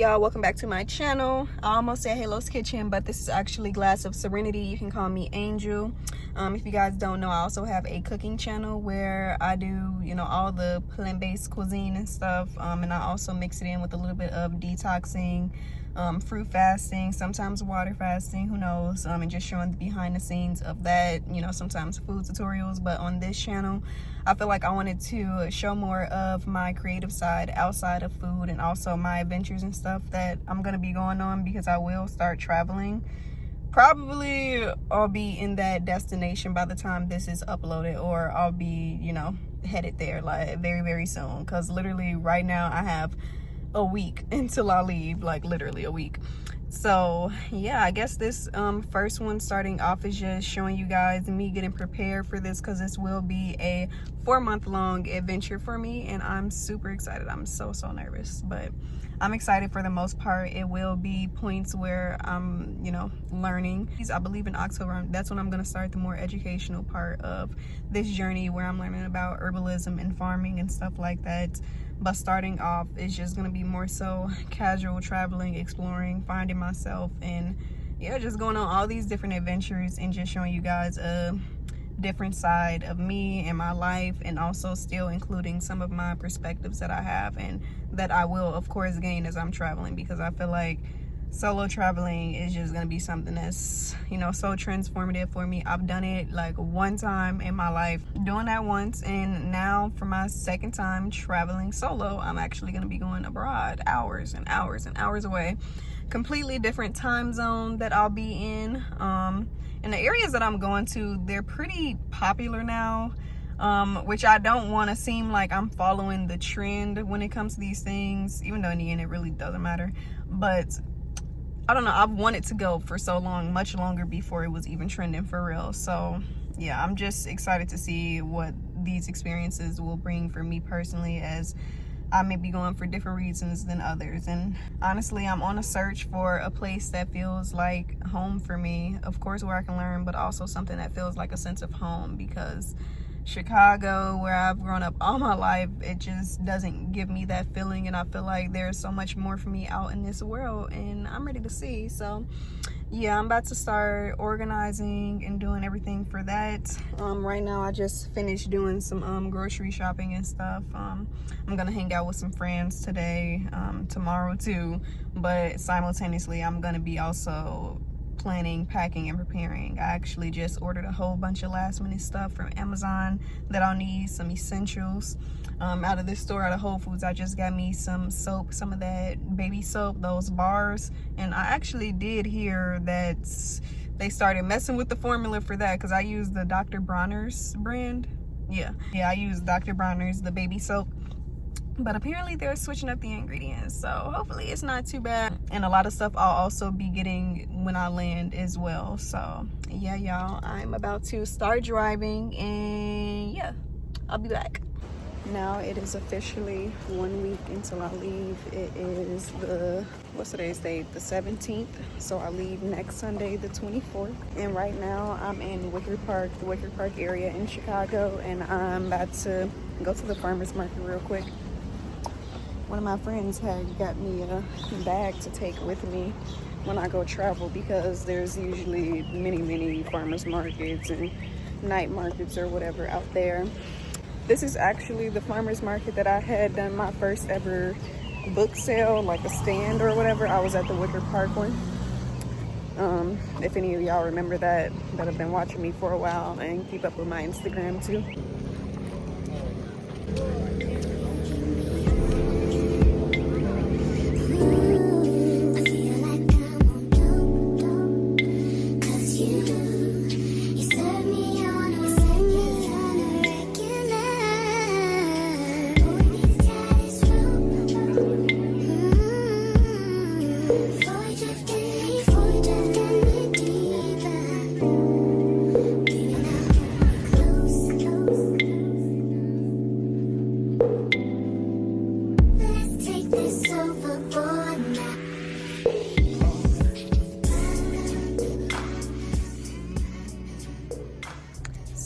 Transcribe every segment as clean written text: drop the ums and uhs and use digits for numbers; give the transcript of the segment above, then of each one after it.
y'all, welcome back to my channel. I almost said Halo's Kitchen, but this is actually Glass of Serenity. You can call me Angel. If you guys don't know, I also have a cooking channel where I do, you know, all the plant-based cuisine and stuff, and I also mix it in with a little bit of detoxing, fruit fasting, sometimes water fasting, who knows, and just showing the behind the scenes of that, you know, sometimes food tutorials. But on this channel, I feel like I wanted to show more of my creative side outside of food, and also my adventures and stuff that I'm gonna be going on, because I will start traveling. Probably I'll be in that destination by the time this is uploaded, or I'll be, you know, headed there like very soon, because literally right now I have a week until I leave, like literally a week. So yeah, I guess this first one starting off is just showing you guys me getting prepared for this, because this will be a 4-month-long adventure for me, and I'm super excited. I'm so nervous, but I'm excited for the most part. It will be points where I'm, you know, learning. I believe in October, that's when I'm going to start the more educational part of this journey, where I'm learning about herbalism and farming and stuff like that. But starting off, it's just going to be more so casual traveling, exploring, finding myself, and yeah, just going on all these different adventures and just showing you guys a different side of me and my life, and also still including some of my perspectives that I have and that I will of course gain as I'm traveling, because I feel like solo traveling is just gonna be something that's, you know, so transformative for me. I've done it like one time in my life, doing that once, and now for my second time traveling solo, I'm actually gonna be going abroad, hours and hours and hours away, completely different time zone that I'll be in. And the areas that I'm going to, they're pretty popular now, which I don't want to seem like I'm following the trend when it comes to these things, even though in the end it really doesn't matter. But I don't know, I've wanted to go for so long, much longer before it was even trending for real. So yeah, I'm just excited to see what these experiences will bring for me personally, as I may be going for different reasons than others. And honestly, I'm on a search for a place that feels like home for me, of course where I can learn, but also something that feels like a sense of home, because Chicago, where I've grown up all my life, it just doesn't give me that feeling, and I feel like there's so much more for me out in this world, and I'm ready to see. So yeah, I'm about to start organizing and doing everything for that. Right now I just finished doing some grocery shopping and stuff. I'm gonna hang out with some friends today, tomorrow too, but simultaneously I'm gonna be also planning, packing, and preparing. I actually just ordered a whole bunch of last minute stuff from Amazon that I'll need, some essentials. Out of this store, out of Whole Foods, I just got me some soap, some of that baby soap, those bars. And I actually did hear that they started messing with the formula for that, because I use the Dr. Bronner's brand. Yeah, I use Dr. Bronner's, the baby soap. But apparently they're switching up the ingredients, so hopefully it's not too bad. And a lot of stuff I'll also be getting when I land as well. So yeah, y'all, I'm about to start driving, and yeah, I'll be back. Now it is officially 1 week until I leave. It is the, what's today's date? The 17th. So I leave next Sunday, the 24th. And right now I'm in Wicker Park, the Wicker Park area in Chicago, and I'm about to go to the farmer's market real quick. One of my friends had got me a bag to take with me when I go travel, because there's usually many farmers markets and night markets or whatever out there. This is actually the farmers market that I had done my first ever book sale, like a stand or whatever. I was at the Wicker Park one. If any of y'all remember that have been watching me for a while and keep up with my Instagram too.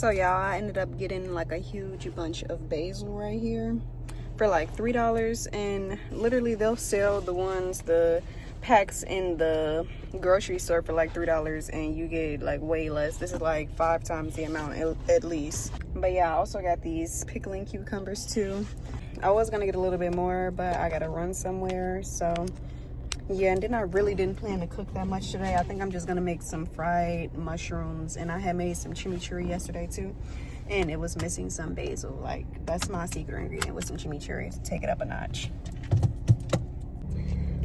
So y'all, I ended up getting like a huge bunch of basil right here. for like $3, and literally they'll sell the packs in the grocery store for like $3, and you get like way less. This is like 5 times the amount at least. But yeah, I also got these pickling cucumbers too. I was gonna get a little bit more, but I gotta run somewhere, so yeah. And then I really didn't plan to cook that much today. I think I'm just gonna make some fried mushrooms, and I had made some chimichurri yesterday too, and it was missing some basil. Like, that's my secret ingredient, with some chimichurri to take it up a notch.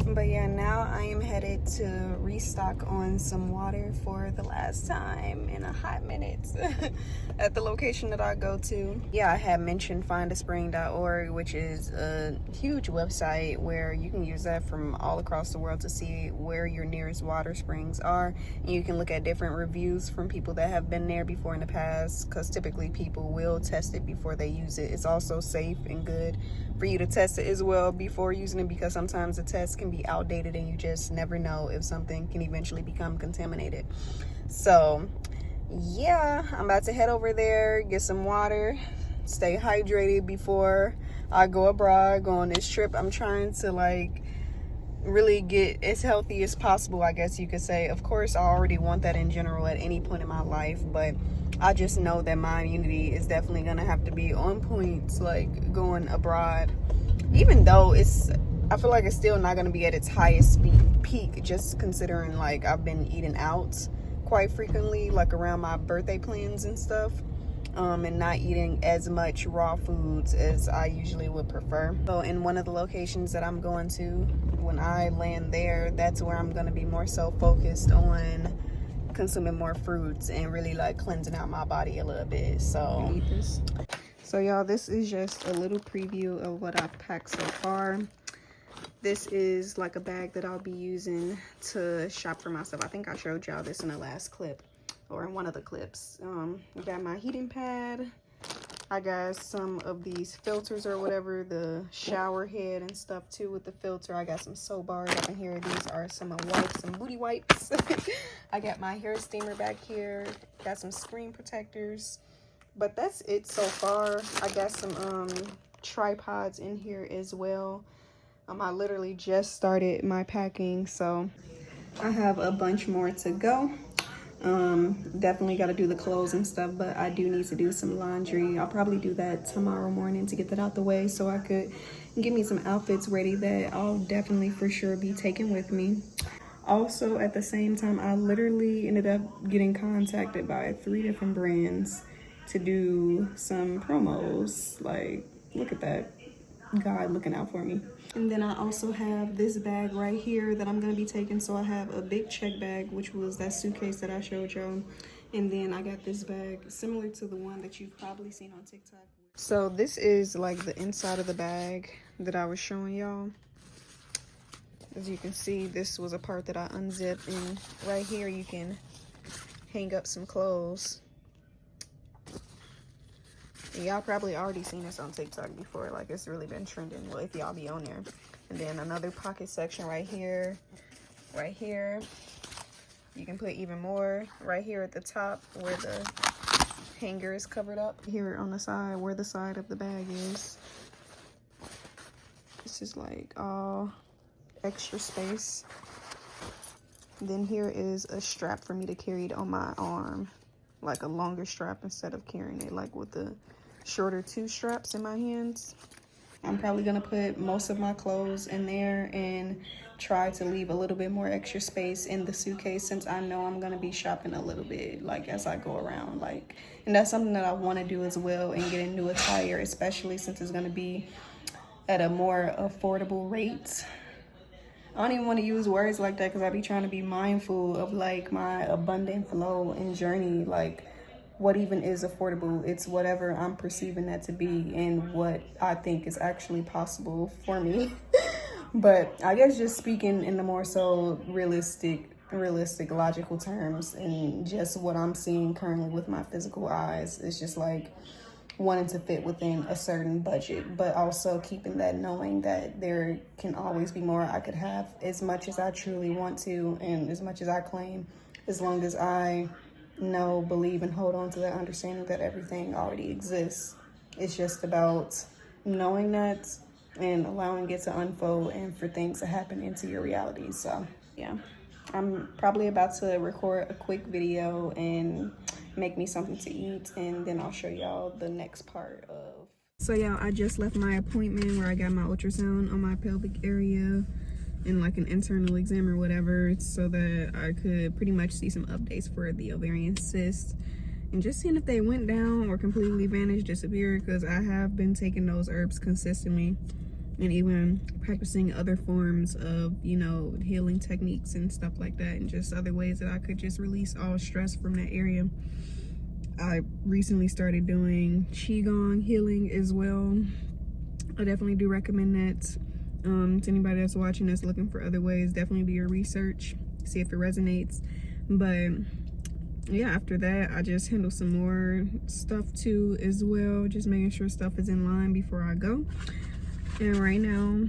But yeah, now I am headed to restock on some water for the last time in a hot minute at the location that I go to. Yeah, I had mentioned findaspring.org, which is a huge website where you can use that from all across the world to see where your nearest water springs are. And you can look at different reviews from people that have been there before in the past, because typically people will test it before they use it. It's also safe and good for you to test it as well before using it, because sometimes the test can be outdated and you just never know if something can eventually become contaminated. So yeah, I'm about to head over there, get some water, stay hydrated before I go abroad, go on this trip. I'm trying to like really get as healthy as possible, I guess you could say. Of course, I already want that in general at any point in my life, but I just know that my immunity is definitely gonna have to be on point, like going abroad. Even though I feel like it's still not gonna be at its highest peak, just considering like I've been eating out quite frequently, like around my birthday plans and stuff, and not eating as much raw foods as I usually would prefer. So in one of the locations that I'm going to, when I land there, that's where I'm gonna be more so focused on consuming more fruits and really like cleansing out my body a little bit. So eat this. So y'all, this is just a little preview of what I've packed so far. This is like a bag that I'll be using to shop for myself. I think I showed y'all this in the last clip, or in one of the clips. I got my heating pad. I got some of these filters or whatever, the shower head and stuff too with the filter. I got some soap bars up in here. These are some wipes, some booty wipes. I got my hair steamer back here. Got some screen protectors. But that's it so far. I got some tripods in here as well. I literally just started my packing, so I have a bunch more to go. Definitely got to do the clothes and stuff, but I do need to do some laundry. I'll probably do that tomorrow morning to get that out the way, so I could get me some outfits ready that I'll definitely for sure be taking with me. Also, at the same time, I literally ended up getting contacted by 3 different brands to do some promos. Like, look at that, God looking out for me. And then I also have this bag right here that I'm gonna be taking. So I have a big check bag, which was that suitcase that I showed y'all, and then I got this bag similar to the one that you've probably seen on TikTok. So this is like the inside of the bag that I was showing y'all. As you can see, this was a part that I unzipped, and right here you can hang up some clothes. Y'all probably already seen this on TikTok before. Like, it's really been trending. Well, if y'all be on there. And then another pocket section right here. Right here. You can put even more right here at the top where the hanger is covered up. Here on the side, where the side of the bag is. This is like all extra space. Then here is a strap for me to carry it on my arm. Like a longer strap instead of carrying it like with the shorter 2 straps in my hands. I'm probably gonna put most of my clothes in there and try to leave a little bit more extra space in the suitcase, since I know I'm gonna be shopping a little bit like as I go around. Like, and that's something that I want to do as well, and get a new attire, especially since it's gonna be at a more affordable rate. I don't even want to use words like that because I be trying to be mindful of like my abundant flow and journey. Like, what even is affordable? It's whatever I'm perceiving that to be and what I think is actually possible for me. But I guess just speaking in the more so realistic, logical terms, and just what I'm seeing currently with my physical eyes, it's just like wanting to fit within a certain budget, but also keeping that knowing that there can always be more. I could have as much as I truly want to and as much as I claim, as long as I know, believe, and hold on to that understanding that everything already exists. It's just about knowing that and allowing it to unfold and for things to happen into your reality. So yeah, I'm probably about to record a quick video and make me something to eat, and then I'll show y'all the next part of. So y'all, I just left my appointment where I got my ultrasound on my pelvic area and like an internal exam or whatever, so that I could pretty much see some updates for the ovarian cyst and just seeing if they went down or completely vanished, disappeared, because I have been taking those herbs consistently and even practicing other forms of, you know, healing techniques and stuff like that, and just other ways that I could just release all stress from that area. I recently started doing Qigong healing as well. I definitely do recommend that to anybody that's watching that's looking for other ways. Definitely do your research, see if it resonates. But yeah, after that, I just handle some more stuff too as well, just making sure stuff is in line before I go. And right now,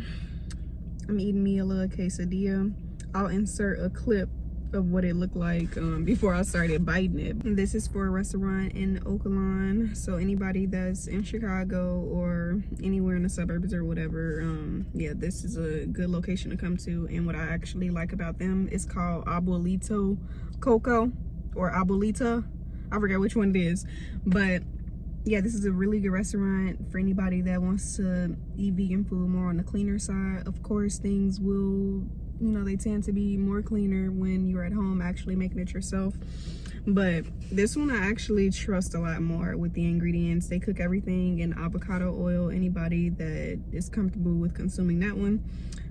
I'm eating me a little quesadilla. I'll insert a clip of what it looked like before I started biting it. And this is for a restaurant in Oakland, so anybody that's in Chicago or anywhere in the suburbs or whatever, yeah, this is a good location to come to. And what I actually like about them is called Abuelito Coco or Abuelita, I forget which one it is, but yeah, this is a really good restaurant for anybody that wants to eat vegan food more on the cleaner side. Of course, things will, you know, they tend to be more cleaner when you're at home actually making it yourself. But this one I actually trust a lot more with the ingredients. They cook everything in avocado oil, anybody that is comfortable with consuming that one.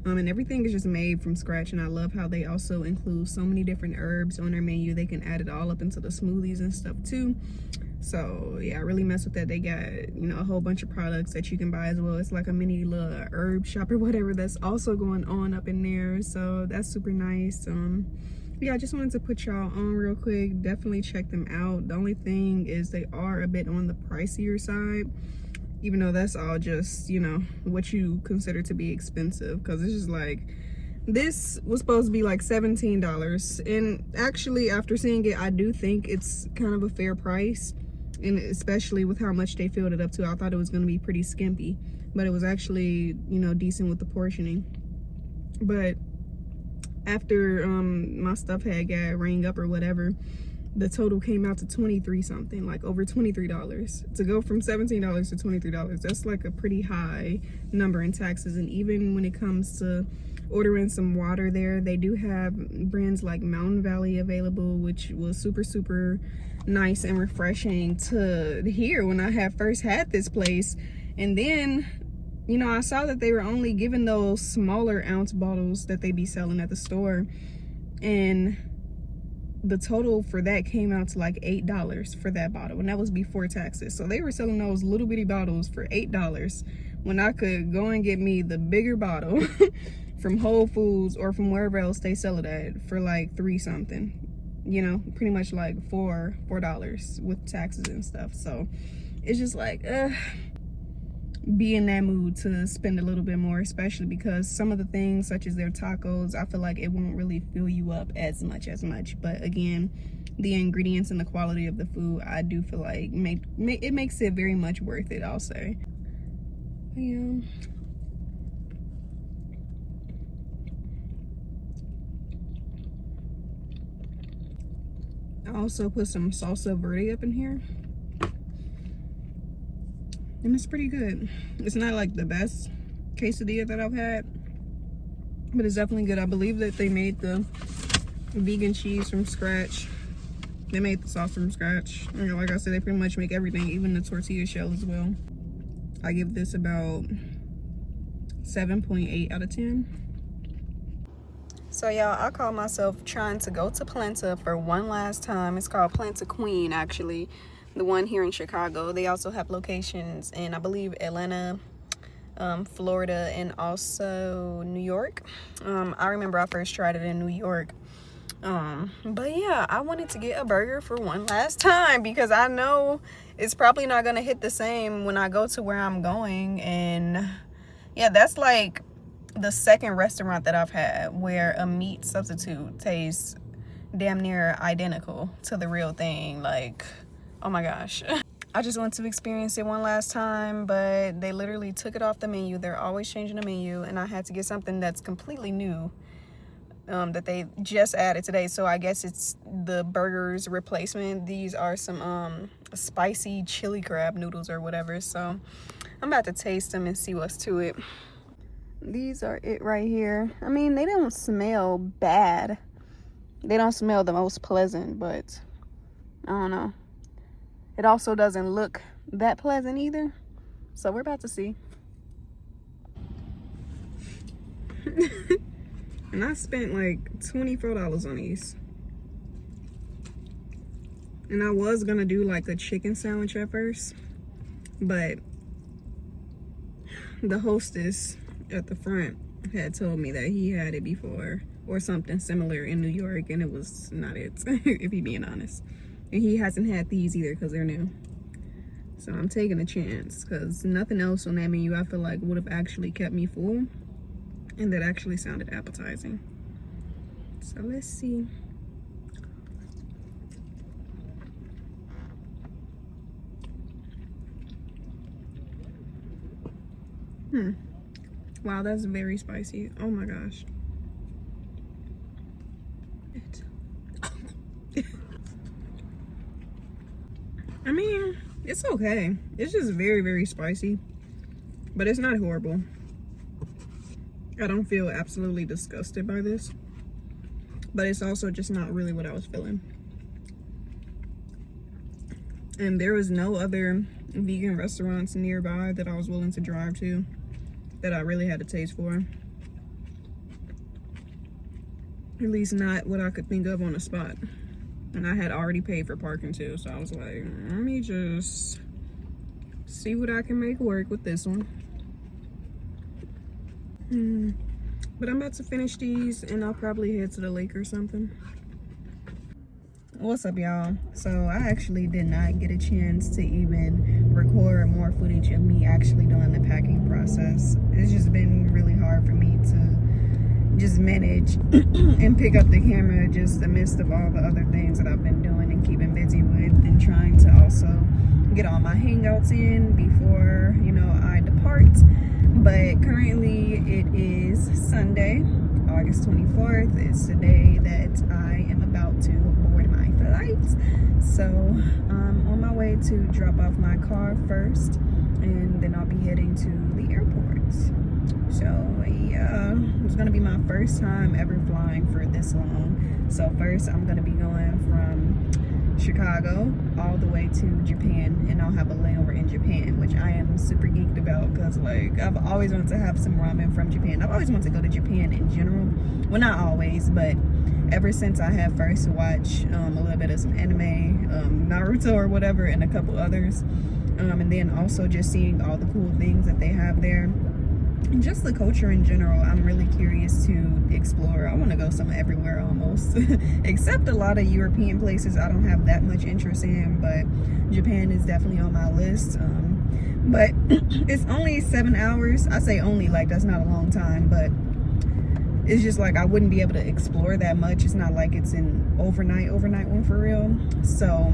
And everything is just made from scratch, and I love how they also include so many different herbs on their menu. They can add it all up into the smoothies and stuff too. So yeah, I really mess with that. They got, you know, a whole bunch of products that you can buy as well. It's like a mini little herb shop or whatever that's also going on up in there, so that's super nice. Yeah, I just wanted to put y'all on real quick. Definitely check them out. The only thing is they are a bit on the pricier side, even though that's all just, you know, what you consider to be expensive, because it's just like, this was supposed to be like $17, and actually after seeing it, I do think it's kind of a fair price, and especially with how much they filled it up to. I thought it was going to be pretty skimpy, but it was actually, you know, decent with the portioning. But after my stuff had got rang up or whatever, the total came out to 23 something, like over $23. To go from $17 to $23, that's like a pretty high number in taxes. And even when it comes to ordering some water there, they do have brands like Mountain Valley available, which was super nice and refreshing to hear when I had first had this place. And then, you know, I saw that they were only giving those smaller ounce bottles that they be selling at the store, and the total for that came out to like $8 for that bottle, and that was before taxes. So they were selling those little bitty bottles for $8 when I could go and get me the bigger bottle from Whole Foods or from wherever else they sell it at for like $3 something, you know, pretty much like $4 with taxes and stuff. So it's just like, be in that mood to spend a little bit more, especially because some of the things such as their tacos, I feel like it won't really fill you up as much. But again, the ingredients and the quality of the food, I do feel like it makes it very much worth it, I'll say. Yeah. I also put some salsa verde up in here, and it's pretty good. It's not like the best quesadilla that I've had, but it's definitely good. I believe that they made the vegan cheese from scratch. They made the sauce from scratch. You know, like I said, they pretty much make everything, even the tortilla shell as well. I give this about 7.8 out of 10. So y'all, I call myself trying to go to Planta for one last time. It's called Planta Queen, actually. The one here in Chicago. They also have locations in, I believe, Atlanta, Florida, and also New York. I remember I first tried it in New York. But yeah, I wanted to get a burger for one last time because I know it's probably not gonna hit the same when I go to where I'm going. And yeah, that's like the second restaurant that I've had where a meat substitute tastes damn near identical to the real thing. Like, oh my gosh. I just want to experience it one last time, but they literally took it off the menu. They're always changing the menu, and I had to get something that's completely new that they just added today. So I guess it's the burger's replacement. These are some spicy chili crab noodles or whatever. So I'm about to taste them and see what's to it. These are it right here. I mean, they don't smell bad. They don't smell the most pleasant, but I don't know. It also doesn't look that pleasant either. So we're about to see. And I spent like $24 on these. And I was gonna do like a chicken sandwich at first, but the hostess at the front had told me that he had it before or something similar in New York, and it was not it, if he being honest. And he hasn't had these either because they're new. So I'm taking a chance because nothing else on that menu I feel like would have actually kept me full. And that actually sounded appetizing. So let's see. Wow, that's very spicy. Oh my gosh. I mean, it's okay. It's just very, very spicy. But it's not horrible. I don't feel absolutely disgusted by this, but it's also just not really what I was feeling. And there was no other vegan restaurants nearby that I was willing to drive to that I really had a taste for. At least not what I could think of on the spot. And I had already paid for parking too, so I was like, let me just see what I can make work with this one. But I'm about to finish these and I'll probably head to the lake or something. What's up, y'all? So I actually did not get a chance to even record more footage of me actually doing the packing process. It's just been really hard for me to just manage and pick up the camera just amidst of all the other things that I've been doing and keeping busy with, and trying to also get all my hangouts in before, you know, I depart. But currently it is Sunday, August 24th. It's the day that I am about to board my flight. So I'm on my way to drop off my car first, and then I'll be heading to the airport. So yeah, it's gonna be my first time ever flying for this long. So first I'm gonna be going from Chicago all the way to Japan, and I'll have a layover in Japan, which I am super geeked about because, like, I've always wanted to have some ramen from Japan. I've always wanted to go to Japan in general. Well, not always, but ever since I have first watched a little bit of some anime, Naruto or whatever, and a couple others, and then also just seeing all the cool things that they have there. And just the culture in general, I'm really curious to explore. I want to go somewhere everywhere almost, except a lot of European places I don't have that much interest in, but Japan is definitely on my list. But it's only 7 hours. I say only, like that's not a long time, but it's just like I wouldn't be able to explore that much. It's not like it's an overnight one for real. So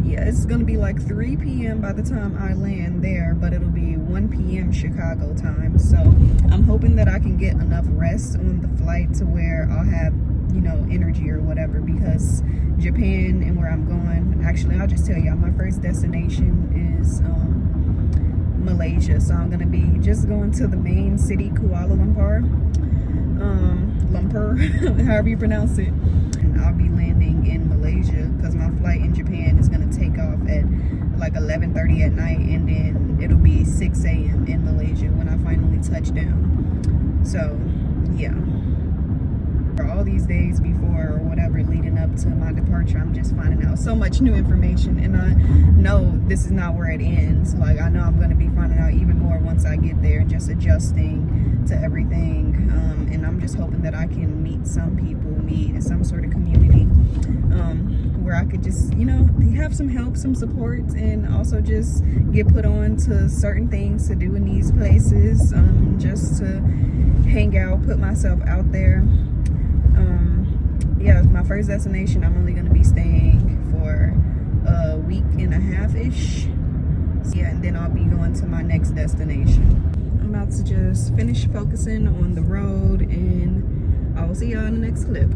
yeah, it's gonna be like 3 p.m. by the time I land there, but it'll be 1 p.m. Chicago time. So I'm hoping that I can get enough rest on the flight to where I'll have, you know, energy or whatever, because Japan and where I'm going, actually I'll just tell y'all, my first destination is Malaysia. So I'm gonna be just going to the main city, Kuala Lumpur, however you pronounce it, and I'll be landing in Malaysia because my flight in Japan is gonna take off at like 11:30 at night, and then it'll be 6 a.m. in Malaysia when I finally touch down. So yeah, for all these days before or whatever leading up to my departure, I'm just finding out so much new information, and I know this is not where it ends. Like, I know I'm going to be finding out even more once I get there, just adjusting to everything, and I'm just hoping that I can meet some people, meet some sort of community where I could just, you know, have some help, some support, and also just get put on to certain things to do in these places, just to hang out, put myself out there. Yeah, my first destination, I'm only going to be staying for a week and a half-ish. So yeah, and then I'll be going to my next destination. I'm about to just finish focusing on the road, and I will see y'all in the next clip.